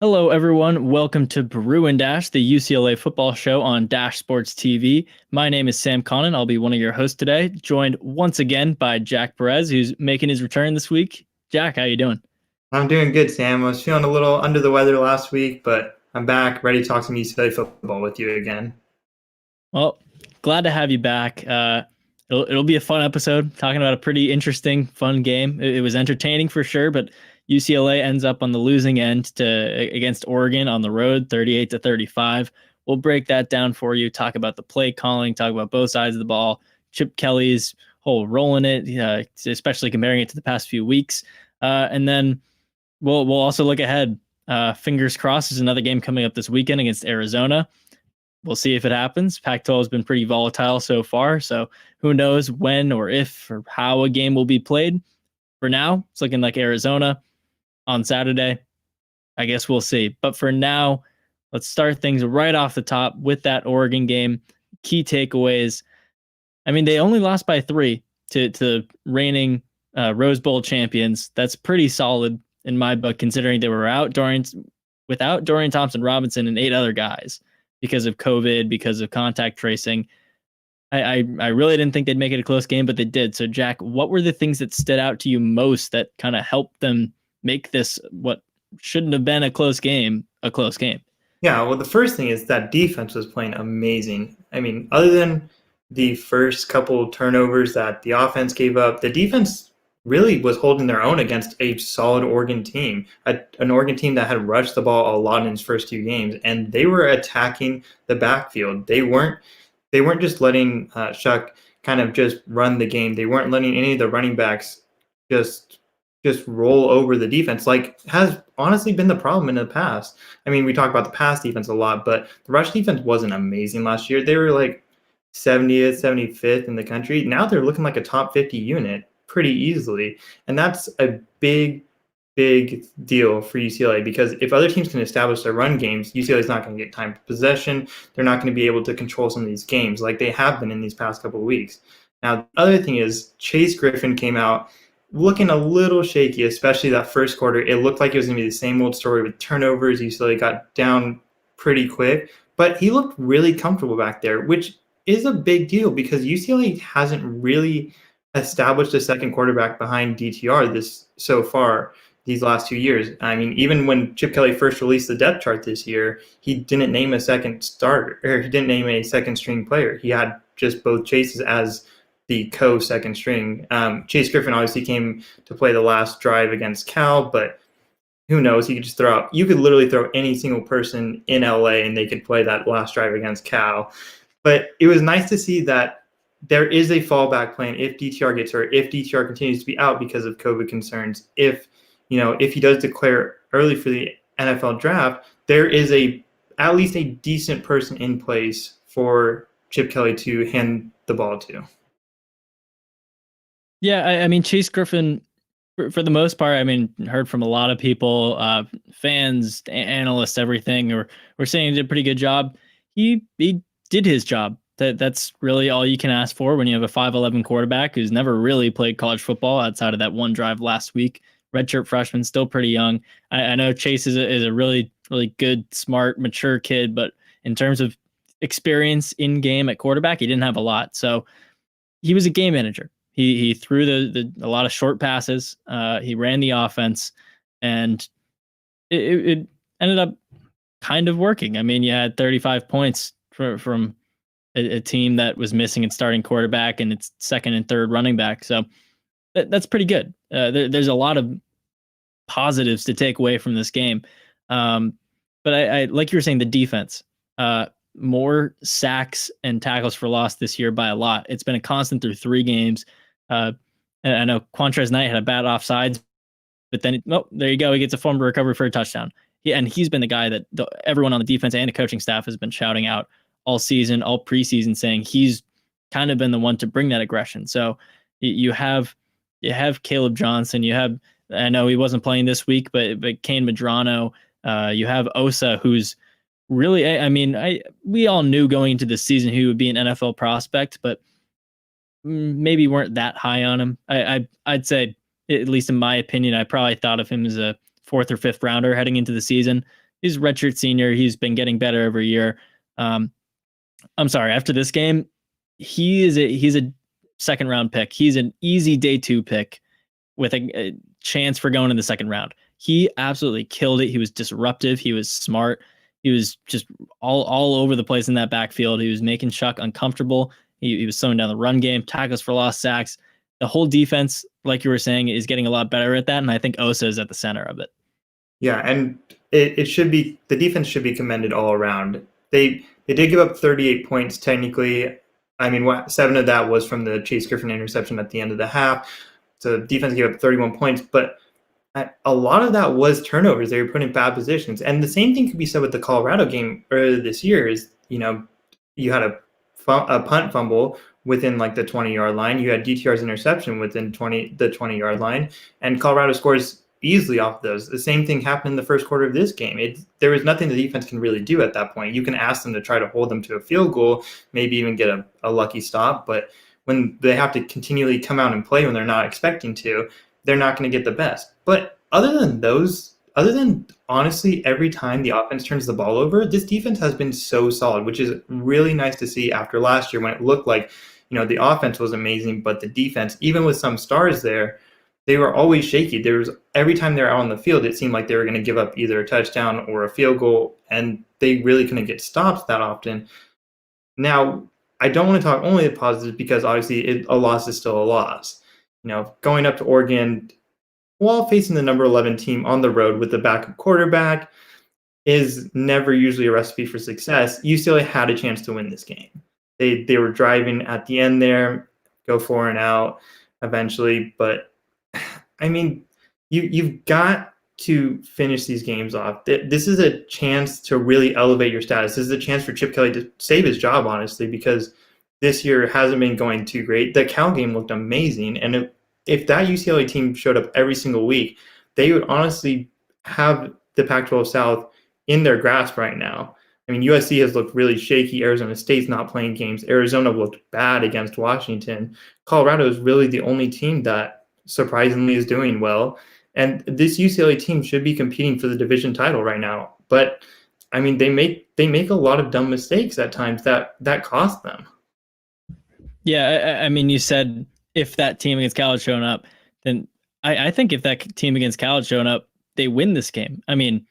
Hello, everyone. Welcome to Bruin Dash, the UCLA football show on Dash Sports TV. My name is Sam Connon. I'll be one of your hosts today, joined once again by Jack Perez, who's making his return this week. Jack, how you doing? I'm doing good, Sam. I was feeling a little under the weather last week, but I'm back, ready to talk some UCLA football with you again. Well, glad to have you back. It'll be a fun episode, talking about a pretty interesting, fun game. It was entertaining for sure, but UCLA ends up on the losing end to against Oregon on the road, 38-35. We'll break that down for you. Talk about the play calling. Talk about both sides of the ball. Chip Kelly's whole role in it, especially comparing it to the past few weeks. And then we'll also look ahead. Fingers crossed, there's another game coming up this weekend against Arizona. We'll see if it happens. Pac-12 has been pretty volatile so far, so who knows when or if or how a game will be played. For now, it's looking like Arizona on Saturday. I guess we'll see. But for now, let's start things right off the top with that Oregon game. Key takeaways. I mean, they only lost by 3 to reigning Rose Bowl champions. That's pretty solid in my book, considering they were without Dorian Thompson-Robinson and 8 other guys because of COVID, because of contact tracing. I really didn't think they'd make it a close game, but they did. So, Jack, what were the things that stood out to you most that kind of helped them make this what shouldn't have been a close game a close game? Yeah, well, the first thing is that defense was playing amazing. I mean, other than the first couple turnovers that the offense gave up, the defense really was holding their own against a solid Oregon team, an Oregon team that had rushed the ball a lot in its first 2 games, and they were attacking the backfield. They weren't just letting Shuck kind of just run the game. They weren't letting any of the running backs just just roll over the defense, like has honestly been the problem in the past. I mean, we talk about the pass defense a lot, but the rush defense wasn't amazing last year. They were like 70th, 75th in the country. Now they're looking like a top 50 unit pretty easily. And that's a big deal for UCLA because if other teams can establish their run games, UCLA is not going to get time possession. They're not going to be able to control some of these games like they have been in these past couple of weeks. Now, the other thing is Chase Griffin came out looking a little shaky, especially that first quarter. It looked like it was going to be the same old story with turnovers. UCLA got down pretty quick, but he looked really comfortable back there, which is a big deal because UCLA hasn't really established a second quarterback behind DTR this so far these last 2 years. I mean, even when Chip Kelly first released the depth chart this year, he didn't name a second starter, or he didn't name a second string player. He had just both Chases as the co-second string. Chase Griffin obviously came to play the last drive against Cal, but who knows? You could literally throw any single person in LA and they could play that last drive against Cal. But it was nice to see that there is a fallback plan if DTR gets hurt, if DTR continues to be out because of COVID concerns, if he does declare early for the NFL draft, there is at least a decent person in place for Chip Kelly to hand the ball to. Yeah, I mean Chase Griffin, for the most part, I mean, heard from a lot of people, fans, analysts, everything, or we're saying he did a pretty good job. He did his job. That's really all you can ask for when you have a 5'11" quarterback who's never really played college football outside of that one drive last week. Redshirt freshman, still pretty young. I know Chase is a really good, smart, mature kid, but in terms of experience in game at quarterback, he didn't have a lot. So he was a game manager. He threw a lot of short passes. He ran the offense, and it ended up kind of working. I mean, you had 35 points from a team that was missing its starting quarterback and its second and third running back. So that's pretty good. There's a lot of positives to take away from this game. But I like you were saying, the defense. More sacks and tackles for loss this year by a lot. It's been a constant through 3 games. And I know Quantrez Knight had a bad offsides, but then there you go. He gets a fumble recovery for a touchdown. And he's been the guy that everyone on the defense and the coaching staff has been shouting out all season, all preseason, saying he's kind of been the one to bring that aggression. So you have Caleb Johnson. You have, I know he wasn't playing this week, but Kane Medrano. You have Osa, who's really, I mean, we all knew going into the season he would be an NFL prospect, but maybe weren't that high on him. I'd say, at least in my opinion, I probably thought of him as a 4th or 5th rounder heading into the season. he's a redshirt senior. He's been getting better every year. I'm sorry. After this game, he's a second round pick. He's an easy day 2 pick with a chance for going in the second round. He absolutely killed it. He was disruptive. He was smart. He was just all over the place in that backfield. He was making Chuck uncomfortable. He was slowing down the run game, tackles for lost, sacks. The whole defense, like you were saying, is getting a lot better at that, and I think Osa is at the center of it. Yeah, and it should be, the defense should be commended all around. They did give up 38 points technically. I mean, 7 of that was from the Chase Griffin interception at the end of the half. So the defense gave up 31 points, but a lot of that was turnovers. They were put in bad positions. And the same thing could be said with the Colorado game earlier this year is, you had a punt fumble within like the 20-yard line. You had DTR's interception within the 20-yard line, and Colorado scores easily off those. The same thing happened in the first quarter of this game. There was nothing the defense can really do at that point. You can ask them to try to hold them to a field goal, maybe even get a lucky stop, but when they have to continually come out and play when they're not expecting to, they're not going to get the best. But other than honestly every time the offense turns the ball over, this defense has been so solid, which is really nice to see after last year when it looked like, the offense was amazing, but the defense, even with some stars there, they were always shaky. Every time they were out on the field, it seemed like they were going to give up either a touchdown or a field goal, and they really couldn't get stops that often. Now, I don't want to talk only the positives because obviously a loss is still a loss. Going up to Oregon while facing the number 11 team on the road with the backup quarterback is never usually a recipe for success. UCLA had a chance to win this game. They were driving at the end there, go 4 and out eventually, but I mean, you've got to finish these games off. This is a chance to really elevate your status. This is a chance for Chip Kelly to save his job, honestly, because this year hasn't been going too great. The Cal game looked amazing, and if that UCLA team showed up every single week, they would honestly have the Pac-12 South in their grasp right now. I mean, USC has looked really shaky. Arizona State's not playing games. Arizona looked bad against Washington. Colorado is really the only team that surprisingly is doing well. And this UCLA team should be competing for the division title right now. But I mean, they make a lot of dumb mistakes at times that cost them. Yeah, I mean, you said if that team against Cal had shown up, then I think if that team against Cal had shown up, they win this game. I mean,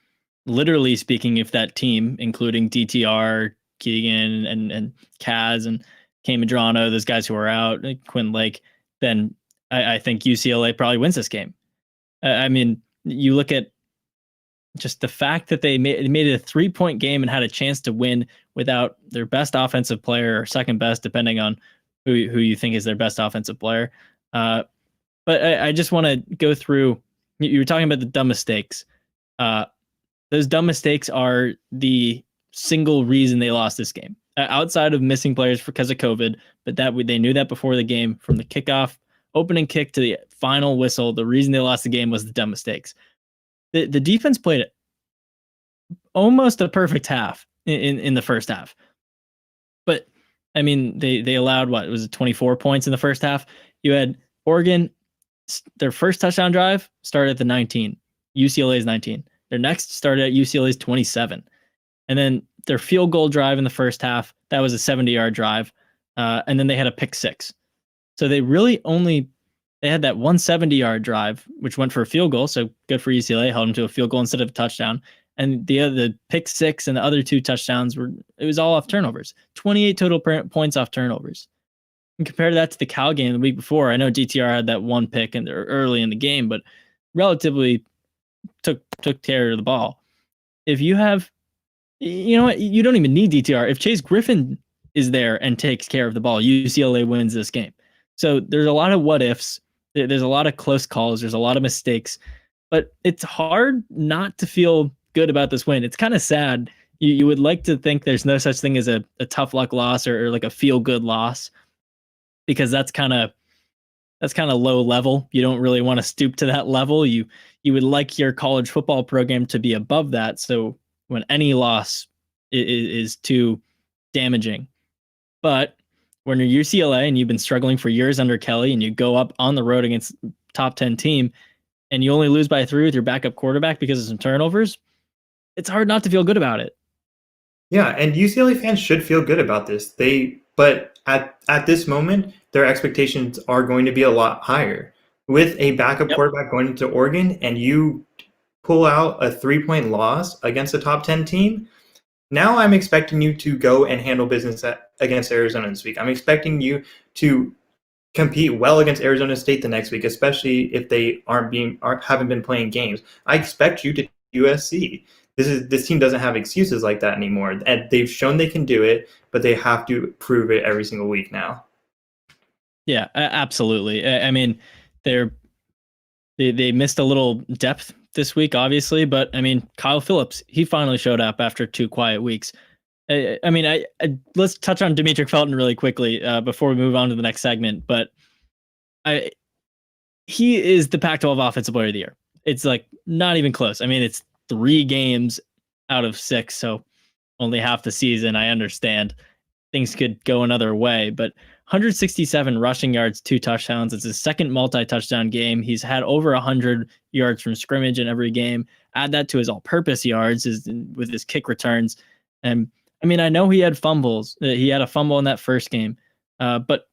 literally speaking, if that team, including DTR, Keegan, and Kaz, and K. Madrano, those guys who are out, Quinn Lake, then I think UCLA probably wins this game. I mean, you look at just the fact that they made it a 3-point game and had a chance to win without their best offensive player or second best, depending on who you think is their best offensive player. But I just want to go through, you were talking about the dumb mistakes. Those dumb mistakes are the single reason they lost this game, outside of missing players because of COVID. But they knew that before the game, from the kickoff, opening kick to the final whistle. The reason they lost the game was the dumb mistakes. The defense played almost a perfect half in the first half. But I mean, they allowed, what was it, 24 points in the first half? You had Oregon, their first touchdown drive started at the 19, UCLA's 19. Their next started at UCLA's 27. And then their field goal drive in the first half, that was a 70-yard drive. And then they had a pick 6. So they really they had that 170-yard drive, which went for a field goal. So good for UCLA, held them to a field goal instead of a touchdown. And the pick 6 and the other 2 touchdowns it was all off turnovers. 28 total points off turnovers. And compare that to the Cal game the week before. I know DTR had that one pick early in the game, but relatively took care of the ball. If you have, you know what, you don't even need DTR. If Chase Griffin is there and takes care of the ball, UCLA wins this game. So there's a lot of what ifs. There's a lot of close calls. There's a lot of mistakes, but it's hard not to feel good about this win. It's kind of sad. You would like to think there's no such thing as a tough luck loss or like a feel good loss, because that's kind of low level. You don't really want to stoop to that level. You would like your college football program to be above that. So when any loss is too damaging, but when you're UCLA and you've been struggling for years under Kelly and you go up on the road against top 10 team and you only lose by 3 with your backup quarterback because of some turnovers, it's hard not to feel good about it. Yeah, and UCLA fans should feel good about this. But at this moment, their expectations are going to be a lot higher. With a backup Yep. quarterback going into Oregon and you pull out a 3-point loss against a top 10 team, now I'm expecting you to go and handle business against Arizona this week. I'm expecting you to compete well against Arizona State the next week, especially if they haven't been playing games. I expect you to USC. This team doesn't have excuses like that anymore, and they've shown they can do it, but they have to prove it every single week now. Yeah, absolutely. I mean, they missed a little depth this week, obviously, but I mean, Kyle Phillips, he finally showed up after 2 quiet weeks. Let's touch on Demetric Felton really quickly before we move on to the next segment. But he is the Pac-12 Offensive Player of the Year. It's like not even close. I mean, it's 3 games out of 6, so only half the season. I understand things could go another way, but 167 rushing yards, 2 touchdowns. It's his second multi-touchdown game. He's had over 100 yards from scrimmage in every game. Add that to his all-purpose yards with his kick returns. And I mean, I know he had fumbles. He had a fumble in that first game, but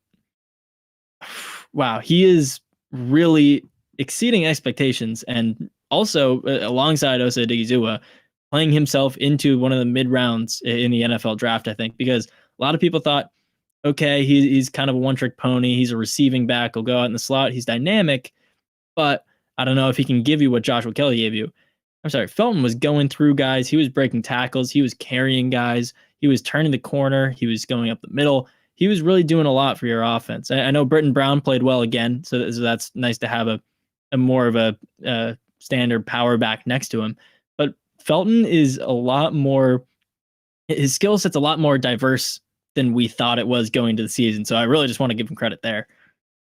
wow, he is really exceeding expectations, and also alongside Osa Odighizuwa, playing himself into one of the mid rounds in the NFL draft, I think, because a lot of people thought, okay, he's kind of a one-trick pony. He's a receiving back. He'll go out in the slot. He's dynamic, but I don't know if he can give you what Joshua Kelly gave you. I'm sorry, Felton was going through guys. He was breaking tackles. He was carrying guys. He was turning the corner. He was going up the middle. He was really doing a lot for your offense. I know Britton Brown played well again, so that's nice to have a more of a standard power back next to him. But Felton is a lot more, his skill set's a lot more diverse than we thought it was going to the season. So I really just want to give him credit there.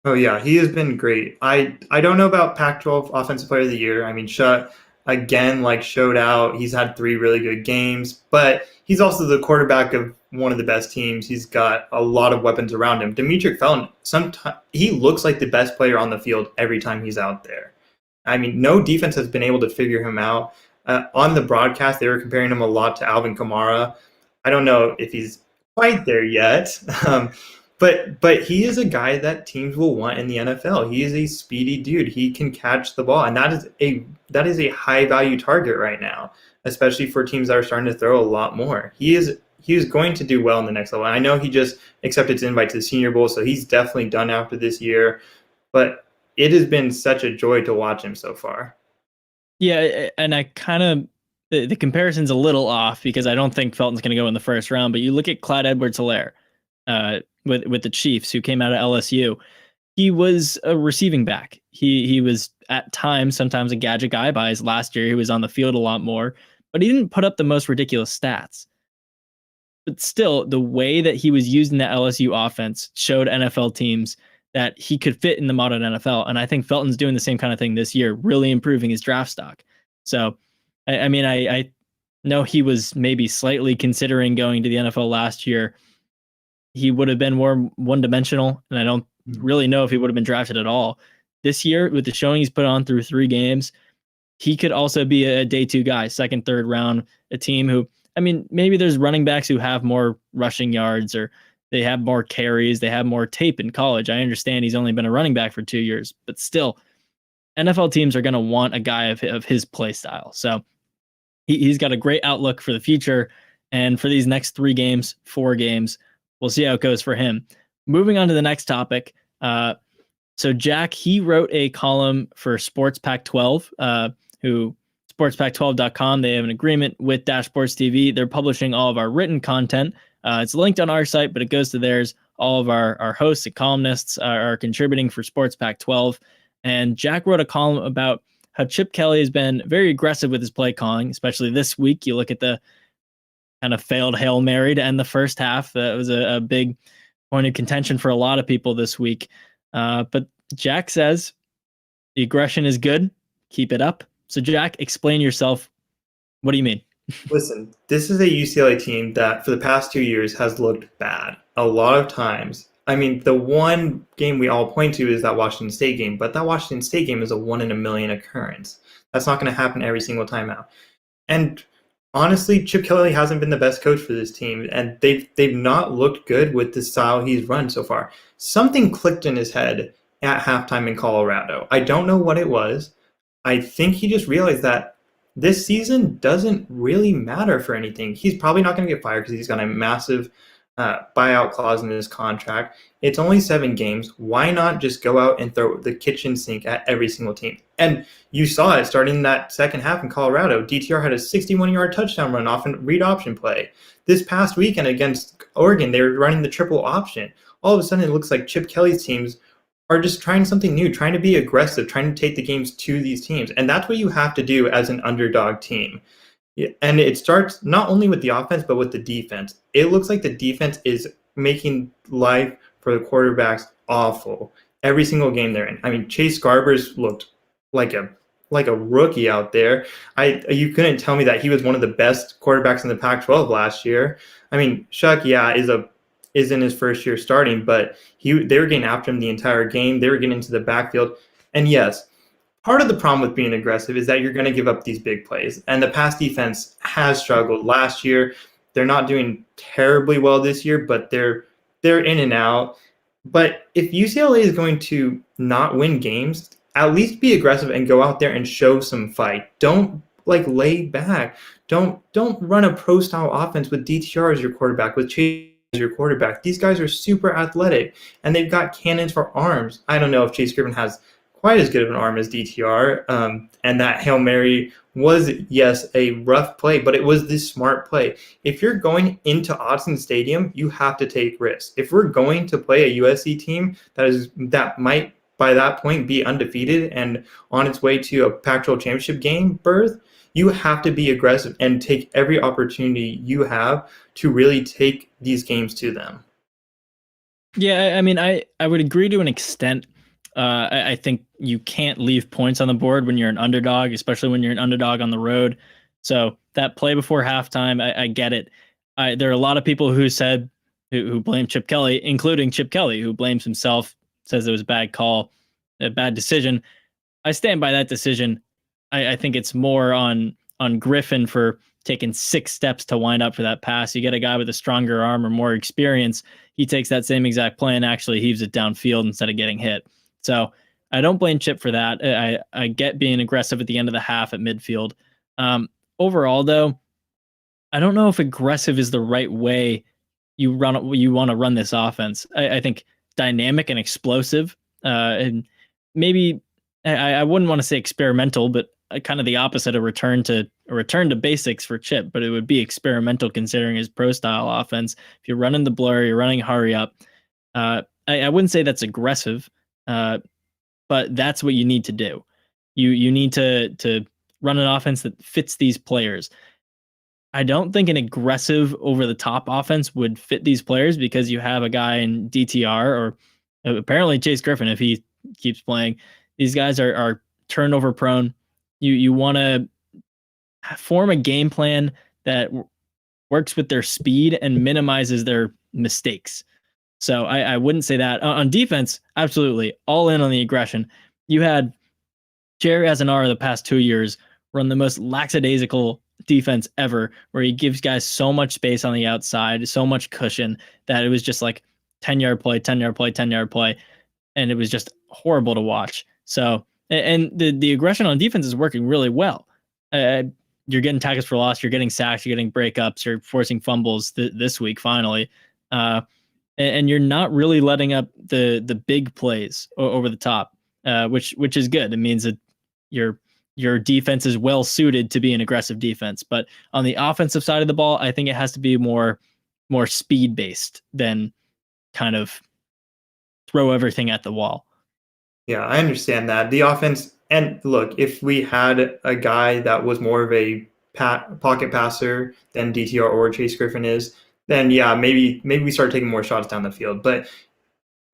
Oh yeah, he has been great. I don't know about Pac-12 Offensive Player of the Year. I mean, again, like showed out. He's had 3 really good games, but he's also the quarterback of one of the best teams. He's got a lot of weapons around him. Demetric Felton, sometimes he looks like the best player on the field every time he's out there. I mean, no defense has been able to figure him out. On the broadcast, they were comparing him a lot to Alvin Kamara. I don't know if he's quite there yet, but he is a guy that teams will want in the NFL. He is a speedy dude. He can catch the ball, and that is a high value target right now, especially for teams that are starting to throw a lot more. He is going to do well in the next level. I know he just accepted his invite to the Senior Bowl, so he's definitely done after this year. But it has been such a joy to watch him so far. Yeah, and I kind of the comparison's a little off because I don't think Felton's going to go in the first round. But you look at Clyde Edwards-Helaire with the Chiefs, who came out of LSU. He was a receiving back. He was at times, sometimes a gadget guy. By his last year, he was on the field a lot more, but he didn't put up the most ridiculous stats. But still, the way that he was used in the LSU offense showed NFL teams that he could fit in the modern NFL. And I think Felton's doing the same kind of thing this year, really improving his draft stock. So, I know he was maybe slightly considering going to the NFL last year. He would have been more one-dimensional, and I don't really know if he would have been drafted at all. This year, with the showing he's put on through 3 games, he could also be a day 2 guy, second, third round, a team who, I mean, maybe there's running backs who have more rushing yards or they have more carries, they have more tape in college. I understand he's only been a running back for 2 years, but still, NFL teams are going to want a guy of his play style. So he's got a great outlook for the future. And for these next 3 games, 4 games, we'll see how it goes for him. Moving on to the next topic. So Jack, he wrote a column for Sports Pac-12, who sportspac12.com. They have an agreement with Dashboards TV. They're publishing all of our written content. It's linked on our site, but it goes to theirs. All of our hosts and columnists are contributing for Sports Pac-12. And Jack wrote a column about how Chip Kelly has been very aggressive with his play calling, especially this week. You look at the kind of failed Hail Mary to end the first half. That was a big point of contention for a lot of people this week. But Jack says the aggression is good. Keep it up. So Jack, explain yourself. What do you mean? Listen, this is a UCLA team that for the past 2 years has looked bad a lot of times. I mean, the one game we all point to is that Washington State game, but that Washington State game is a 1 in a million occurrence. That's not going to happen every single time out. And honestly, Chip Kelly hasn't been the best coach for this team, and they've not looked good with the style he's run so far. Something clicked in his head at halftime in Colorado. I don't know what it was. I think he just realized that this season doesn't really matter for anything. He's probably not going to get fired because he's got a massive buyout clause in his contract. It's only 7 games. Why not just go out and throw the kitchen sink at every single team? And you saw it starting in that second half in Colorado. DTR had a 61-yard touchdown run off a read option play. This past weekend against Oregon, they were running the triple option. All of a sudden, it looks like Chip Kelly's teams are just trying something new, trying to be aggressive, trying to take the games to these teams. And that's what you have to do as an underdog team. And it starts not only with the offense, but with the defense. It looks like the defense is making life for the quarterbacks awful every single game they're in. I mean, Chase Garbers looked like a rookie out there. You couldn't tell me that he was one of the best quarterbacks in the Pac-12 last year. I mean, Shuck, yeah, is in his first year starting, but they were getting after him the entire game. They were getting into the backfield. And yes, part of the problem with being aggressive is that you're going to give up these big plays. And the pass defense has struggled last year. They're not doing terribly well this year, but they're in and out. But if UCLA is going to not win games, at least be aggressive and go out there and show some fight. Don't lay back. Don't run a pro style offense with DTR as your quarterback, with Chase as your quarterback. These guys are super athletic and they've got cannons for arms. I don't know if Chase Griffin has quite as good of an arm as DTR. And that Hail Mary was, yes, a rough play, but it was the smart play. If you're going into Autzen Stadium, you have to take risks. If we're going to play a USC team that might by that point be undefeated and on its way to a Pac-12 championship game berth, you have to be aggressive and take every opportunity you have to really take these games to them. Yeah, I mean, I would agree to an extent. I think you can't leave points on the board when you're an underdog, especially when you're an underdog on the road. So that play before halftime, I get it. There are a lot of people who said who blame Chip Kelly, including Chip Kelly, who blames himself, says it was a bad call, a bad decision. I stand by that decision. I think it's more on Griffin for taking 6 steps to wind up for that pass. You get a guy with a stronger arm or more experience, he takes that same exact play and actually heaves it downfield instead of getting hit. So I don't blame Chip for that. I get being aggressive at the end of the half at midfield. Overall, though, I don't know if aggressive is the right way you want to run this offense. I think dynamic and explosive, and maybe I wouldn't want to say experimental, but kind of the opposite, a return to basics for Chip. But it would be experimental considering his pro style offense. If you're running the blur, you're running hurry up. I wouldn't say that's aggressive, but that's what you need to do. You need to run an offense that fits these players. I don't think an aggressive over-the-top offense would fit these players because you have a guy in DTR or apparently Chase Griffin if he keeps playing. These guys are turnover prone. You want to form a game plan that works with their speed and minimizes their mistakes. So I wouldn't say that. On defense, absolutely. All in on the aggression. You had Jerry Azanar the past 2 years run the most lackadaisical defense ever, where he gives guys so much space on the outside, so much cushion that it was just like 10-yard play, 10-yard play, 10-yard play. And it was just horrible to watch. So, and the aggression on defense is working really well. You're getting tackles for loss, you're getting sacks, you're getting breakups, you're forcing fumbles this week finally. And you're not really letting up the big plays over the top, which is good. It means that your defense is well suited to be an aggressive defense. But on the offensive side of the ball, I think it has to be more speed based than kind of throw everything at the wall. Yeah, I understand that. The offense, and look, if we had a guy that was more of a pocket passer than DTR or Chase Griffin is, then yeah, maybe we start taking more shots down the field. But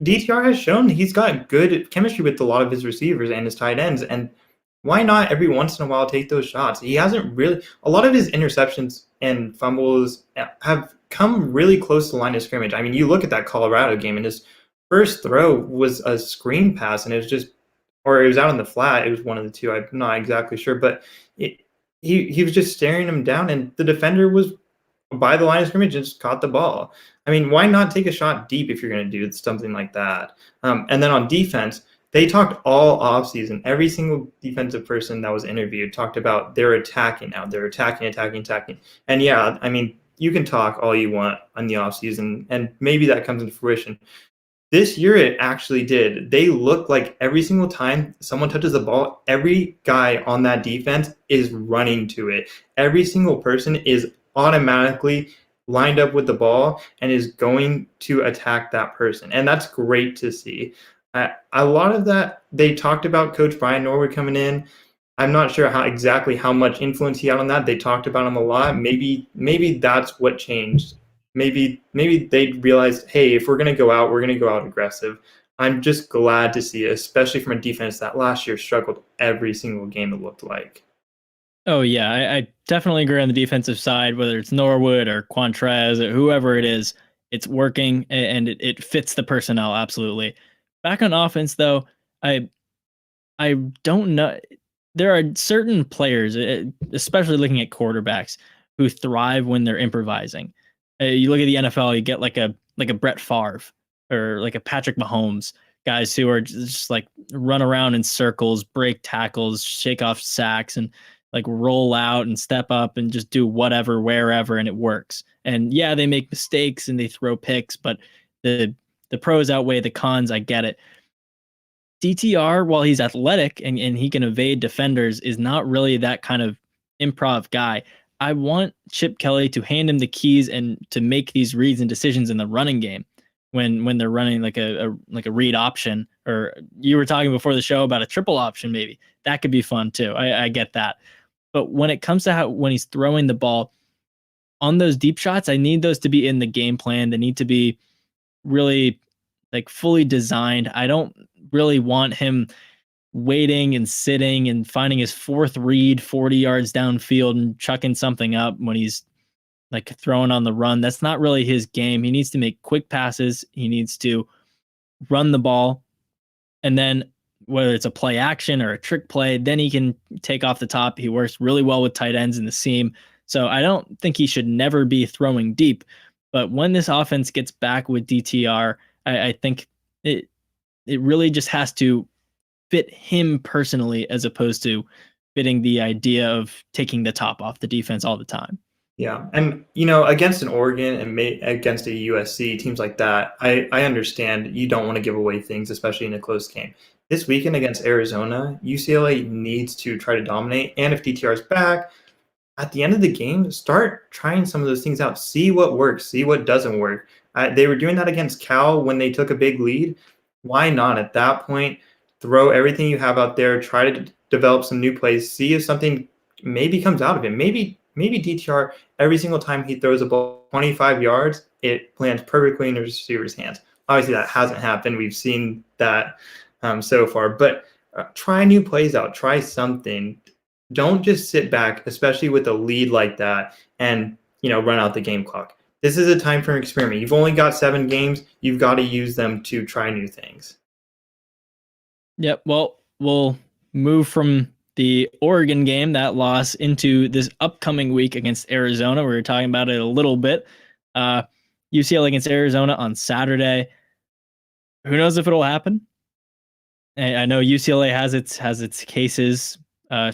DTR has shown he's got good chemistry with a lot of his receivers and his tight ends, and why not every once in a while take those shots? He hasn't really – a lot of his interceptions and fumbles have come really close to the line of scrimmage. I mean, you look at that Colorado game, and his first throw was a screen pass, and it was just – or it was out on the flat. It was one of the two. I'm not exactly sure. But he was just staring him down, and the defender was by the line of scrimmage and just caught the ball. I mean, why not take a shot deep if you're going to do something like that? And then on defense, they talked all offseason. Every single defensive person that was interviewed talked about they're attacking now. They're attacking. And yeah, I mean, you can talk all you want on the offseason, and maybe that comes into fruition. This year, it actually did. They look like every single time someone touches the ball, every guy on that defense is running to it. Every single person is automatically lined up with the ball and is going to attack that person. And that's great to see. A lot of that, they talked about Coach Brian Norwood coming in. I'm not sure exactly how much influence he had on that. They talked about him a lot. Maybe that's what changed. Maybe they realized, hey, if we're going to go out, we're going to go out aggressive. I'm just glad to see it, especially from a defense that last year struggled every single game, it looked like. Oh yeah, I definitely agree on the defensive side, whether it's Norwood or Quantrez or whoever it is, it's working and it fits the personnel absolutely. Back on offense though, I don't know. There are certain players, especially looking at quarterbacks, who thrive when they're improvising. You look at the NFL, you get like a Brett Favre or like a Patrick Mahomes, guys who are just like run around in circles, break tackles, shake off sacks, and like roll out and step up and just do whatever, wherever, and it works. And yeah, they make mistakes and they throw picks, but the pros outweigh the cons. I get it. DTR, while he's athletic and he can evade defenders, is not really that kind of improv guy. I want Chip Kelly to hand him the keys and to make these reads and decisions in the running game when they're running like a read option, or you were talking before the show about a triple option. Maybe that could be fun too. I get that. But when it comes to when he's throwing the ball on those deep shots, I need those to be in the game plan. They need to be really like fully designed. I don't really want him waiting and sitting and finding his fourth read 40 yards downfield and chucking something up when he's like throwing on the run. That's not really his game. He needs to make quick passes. He needs to run the ball. And then whether it's a play action or a trick play, then he can take off the top. He works really well with tight ends in the seam. So I don't think he should never be throwing deep. But when this offense gets back with DTR, I think it really just has to fit him personally as opposed to fitting the idea of taking the top off the defense all the time. Yeah, and against an Oregon and against a USC, teams like that, I understand you don't want to give away things, especially in a close game. This weekend against Arizona, UCLA needs to try to dominate, and if DTR is back, at the end of the game, start trying some of those things out. See what works, see what doesn't work. They were doing that against Cal when they took a big lead. Why not at that point throw everything you have out there, try to develop some new plays, see if something maybe comes out of it. Maybe DTR, every single time he throws a ball 25 yards, it lands perfectly in the receiver's hands. Obviously, that hasn't happened. We've seen that so far. But try new plays out. Try something. Don't just sit back, especially with a lead like that, and run out the game clock. This is a time for an experiment. You've only got 7 games. You've got to use them to try new things. Yep. Well, we'll move from the Oregon game, that loss, into this upcoming week against Arizona. We were talking about it a little bit. UCLA against Arizona on Saturday. Who knows if it'll happen? I know UCLA has its cases,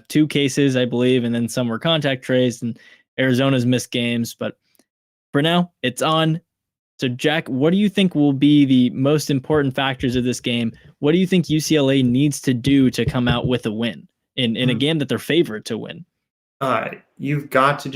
2 cases, I believe, and then some were contact traced, and Arizona's missed games. But for now, it's on. So, Jack, what do you think will be the most important factors of this game? What do you think UCLA needs to do to come out with a win in a game that they're favored to win? You've got to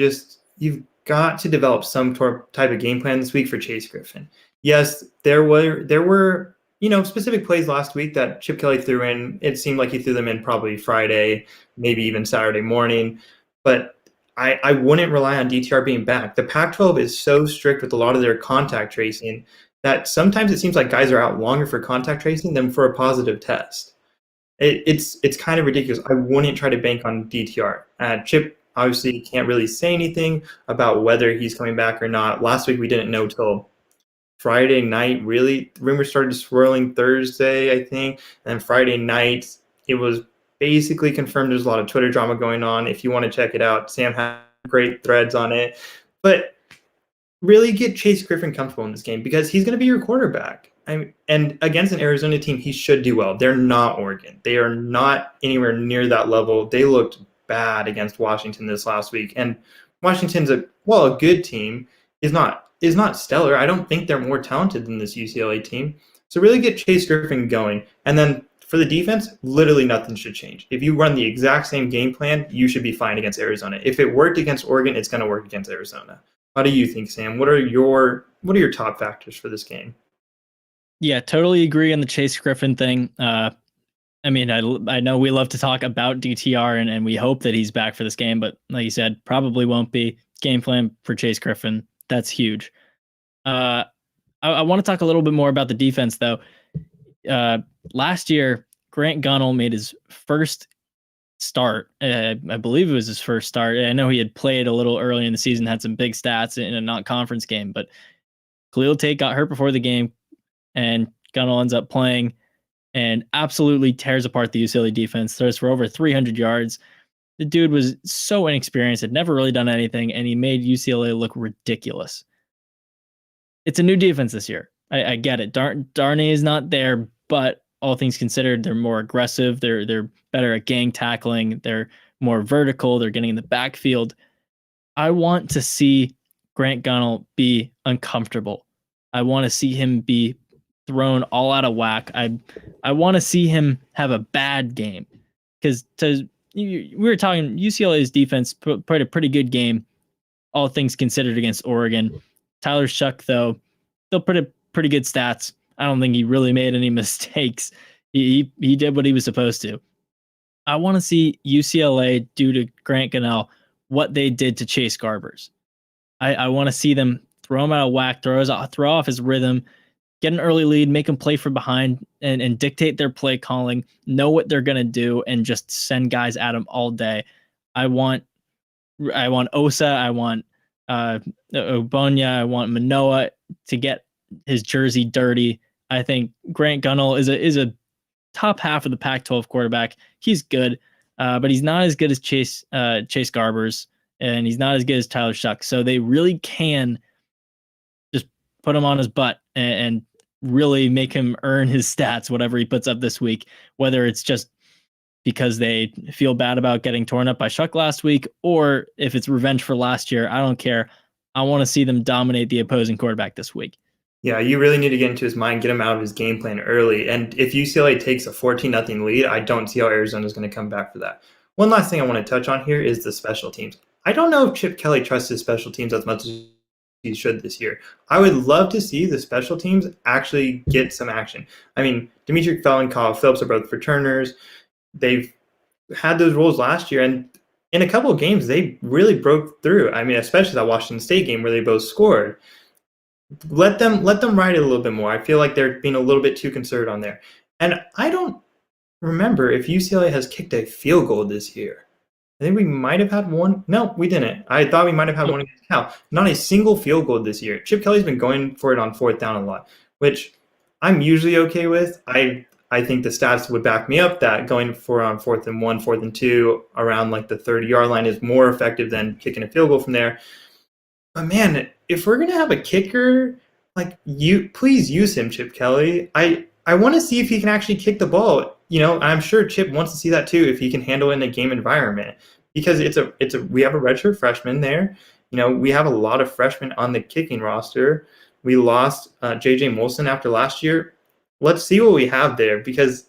develop some type of game plan this week for Chase Griffin. Yes, there were specific plays last week that Chip Kelly threw in. It seemed like he threw them in probably Friday, maybe even Saturday morning. But I wouldn't rely on DTR being back. The Pac-12 is so strict with a lot of their contact tracing that sometimes it seems like guys are out longer for contact tracing than for a positive test. It's kind of ridiculous. I wouldn't try to bank on DTR. Chip obviously can't really say anything about whether he's coming back or not. Last week we didn't know till Friday night. Really, rumors started swirling Thursday, I think, and then Friday night it was basically confirmed. There's a lot of Twitter drama going on. If you want to check it out, Sam has great threads on it. But really get Chase Griffin comfortable in this game because he's going to be your quarterback. And against an Arizona team, he should do well. They're not Oregon. They are not anywhere near that level. They looked bad against Washington this last week. And Washington's a good team, is not stellar. I don't think they're more talented than this UCLA team. So really get Chase Griffin going. And then for the defense, literally nothing should change. If you run the exact same game plan, you should be fine against Arizona. If it worked against Oregon, it's going to work against Arizona. How do you think, Sam? What are your top factors for this game? Yeah, totally agree on the Chase Griffin thing. I mean, I know we love to talk about DTR and we hope that he's back for this game, but like you said, probably won't be. Game plan for Chase Griffin, that's huge. I want to talk a little bit more about the defense, though. Last year, Grant Gunnell made his first start. I believe it was his first start. I know he had played a little early in the season, had some big stats in a non-conference game, but Khalil Tate got hurt before the game, and Gunnell ends up playing and absolutely tears apart the UCLA defense, throws for over 300 yards. The dude was so inexperienced, had never really done anything, and he made UCLA look ridiculous. It's a new defense this year. I get it. Darnay is not there, but all things considered, they're more aggressive. They're better at gang tackling. They're more vertical. They're getting in the backfield. I want to see Grant Gunnell be uncomfortable. I want to see him be thrown all out of whack. I want to see him have a bad game because we were talking UCLA's defense played a pretty good game, all things considered, against Oregon. Tyler Shuck, though, still pretty good stats. I don't think he really made any mistakes. He did what he was supposed to. I want to see UCLA do to Grant Gunnell what they did to Chase Garbers. I want to see them throw him out of whack, throw off his rhythm, get an early lead, make them play from behind, and dictate their play calling, know what they're going to do, and just send guys at them all day. I want Osa, I want Obonya, I want Manoa to get his jersey dirty. I think Grant Gunnell is a top half of the Pac-12 quarterback. He's good, but he's not as good as Chase Garbers, and he's not as good as Tyler Shuck. So they really can just put him on his butt and really make him earn his stats, whatever he puts up this week, whether it's just because they feel bad about getting torn up by Shuck last week, or if it's revenge for last year. I don't care. I want to see them dominate the opposing quarterback this week. Yeah, you really need to get into his mind, get him out of his game plan early. And if UCLA takes a 14-0 lead, I don't see how Arizona is going to come back for that. One last thing I want to touch on here is the special teams. I don't know if Chip Kelly trusts his special teams as much as he should this year. I would love to see the special teams actually get some action. I mean, Dimitri Felton, Kyle Phillips are both returners. They've had those roles last year, and in a couple of games, they really broke through. I mean, especially that Washington State game where they both scored. Let them ride it a little bit more. I feel like they're being a little bit too conservative on there. And I don't remember if UCLA has kicked a field goal this year. I think we might have had one. No, we didn't. I thought we might have had one against Cal. Not a single field goal this year. Chip Kelly's been going for it on fourth down a lot, which I'm usually okay with. I think the stats would back me up that going for on 4th and 1, 4th and 2 around like the 30-yard line is more effective than kicking a field goal from there. But man, if we're gonna have a kicker, like please use him, Chip Kelly. I want to see if he can actually kick the ball. You know, I'm sure Chip wants to see that too, if he can handle it in a game environment, because we have a redshirt freshman there. You know, we have a lot of freshmen on the kicking roster. We lost JJ Molson after last year. Let's see what we have there, because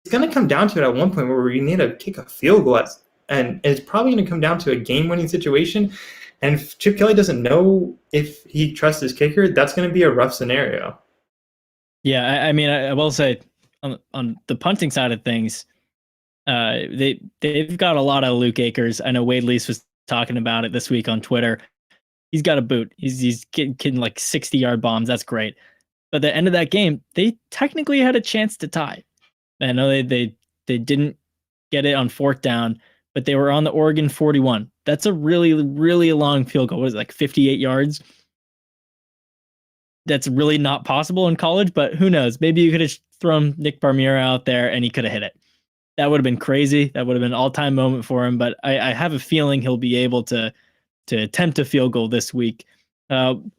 it's going to come down to it at one point where we need to kick a field goal, and it's probably going to come down to a game-winning situation. And if Chip Kelly doesn't know if he trusts his kicker, that's going to be a rough scenario. Yeah, I mean, I will say on the punting side of things, they've got a lot of Luke Akers. I know Wade Lease was talking about it this week on Twitter. He's got a boot. He's getting like 60-yard bombs. That's great. But at the end of that game, they technically had a chance to tie. I know they didn't get it on fourth down, but they were on the Oregon 41. That's a really, really long field goal. What is it, like 58 yards? That's really not possible in college, but who knows? Maybe you could have thrown Nick Barmira out there and he could have hit it. that would have been crazy. That would have been an all-time moment for him. But I have a feeling he'll be able to attempt a field goal this week.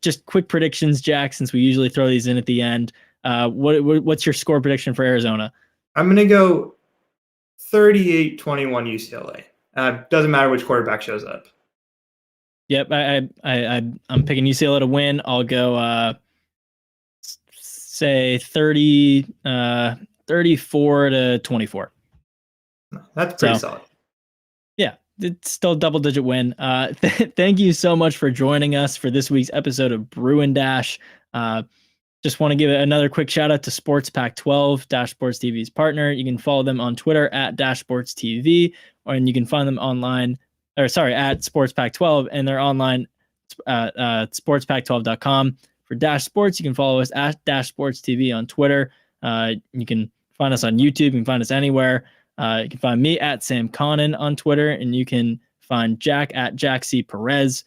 Just quick predictions, Jack, since we usually throw these in at the end. What's your score prediction for Arizona? I'm going to go 38-21 UCLA. Doesn't matter which quarterback shows up. Yep, I'm picking UCLA to win. I'll go say 34-24. That's pretty solid. Yeah, it's still a double-digit win. Thank you so much for joining us for this week's episode of Bruin Dash. Just want to give another quick shout out to Sports Pac 12, Dash Sports TV's partner. You can follow them on Twitter at Dash Sports TV, and you can find them online, at Sports Pac 12, and they're online at sportspac12.com. For Dash Sports, you can follow us at Dash Sports TV on Twitter. You can find us on YouTube. You can find us anywhere. You can find me at Sam Connon on Twitter, and you can find Jack at Jack C. Perez.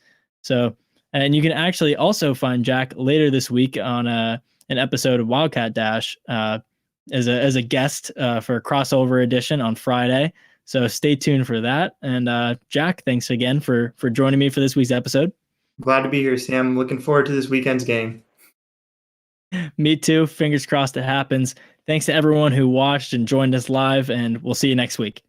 And you can actually also find Jack later this week on an episode of Wildcat Dash as a guest for a crossover edition on Friday. So stay tuned for that. And Jack, thanks again for joining me for this week's episode. Glad to be here, Sam. Looking forward to this weekend's game. Me too. Fingers crossed it happens. Thanks to everyone who watched and joined us live, and we'll see you next week.